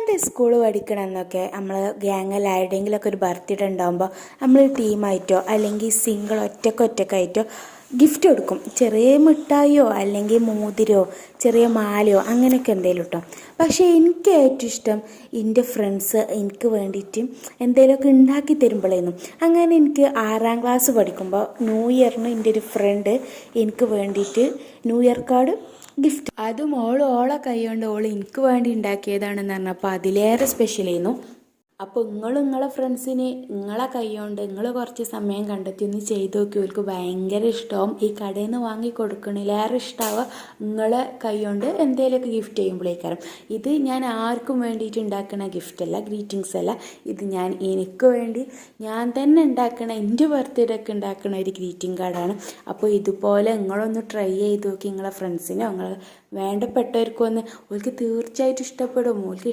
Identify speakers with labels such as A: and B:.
A: പണ്ട് സ്കൂൾ പഠിക്കണമെന്നൊക്കെ നമ്മൾ ഗ്യാങ്ങിൽ ആരുടെയെങ്കിലുമൊക്കെ ഒരു ബർത്ത്ഡേ ഉണ്ടാകുമ്പോൾ നമ്മൾ ടീമായിട്ടോ അല്ലെങ്കിൽ സിംഗിൾ ഒറ്റക്കായിട്ടോ ഗിഫ്റ്റ് കൊടുക്കും. ചെറിയ മിഠായിയോ അല്ലെങ്കിൽ മോതിരോ ചെറിയ മാലയോ അങ്ങനെയൊക്കെ എന്തെങ്കിലും കേട്ടോ. പക്ഷേ എനിക്ക് ഏറ്റവും ഇഷ്ടം എൻ്റെ ഫ്രണ്ട്സ് എനിക്ക് വേണ്ടിയിട്ട് എന്തെങ്കിലുമൊക്കെ ഉണ്ടാക്കി തരുമ്പോഴായിരുന്നു. അങ്ങനെ എനിക്ക് 6ാം ക്ലാസ് പഠിക്കുമ്പോൾ ന്യൂ ഇയറിന് എൻ്റെ ഒരു ഫ്രണ്ട് എനിക്ക് വേണ്ടിയിട്ട് ന്യൂ ഇയർ കാർഡ് ഗിഫ്റ്റ്, അതും ഓളെ കൈ കൊണ്ട് എനിക്ക് വേണ്ടി ഉണ്ടാക്കിയതാണെന്ന് പറഞ്ഞപ്പോൾ അതിലേറെ സ്പെഷ്യൽ ആയിരുന്നു. അപ്പോൾ നിങ്ങളെ ഫ്രണ്ട്സിന് നിങ്ങളെ കൈ കൊണ്ട് നിങ്ങൾ കുറച്ച് സമയം കണ്ടെത്തി ഒന്ന് ചെയ്ത് നോക്കി. ഓൾക്ക് ഭയങ്കര ഇഷ്ടമാവും. ഈ കടയിൽ നിന്ന് വാങ്ങി കൊടുക്കണിലേറെ ഇഷ്ടമാവുക നിങ്ങളെ കൈ കൊണ്ട് എന്തെങ്കിലുമൊക്കെ ഗിഫ്റ്റ് ചെയ്യുമ്പോഴേക്കാരം. ഇത് ഞാൻ ആർക്കും വേണ്ടിയിട്ട് ഉണ്ടാക്കുന്ന ഗിഫ്റ്റല്ല, ഗ്രീറ്റിങ്സ് അല്ല. ഇത് ഞാൻ എനിക്ക് വേണ്ടി ഞാൻ തന്നെ ഉണ്ടാക്കണ എൻ്റെ ബർത്ത്ഡേക്ക് ഉണ്ടാക്കുന്ന ഒരു ഗ്രീറ്റിംഗ് കാർഡാണ്. അപ്പോൾ ഇതുപോലെ നിങ്ങളൊന്ന് ട്രൈ ചെയ്ത് നോക്കി. നിങ്ങളെ ഫ്രണ്ട്സിനോ നിങ്ങളെ വേണ്ടപ്പെട്ടവർക്കും ഒന്ന് ഓൾക്ക് തീർച്ചയായിട്ടും ഇഷ്ടപ്പെടും. ഓൾക്ക്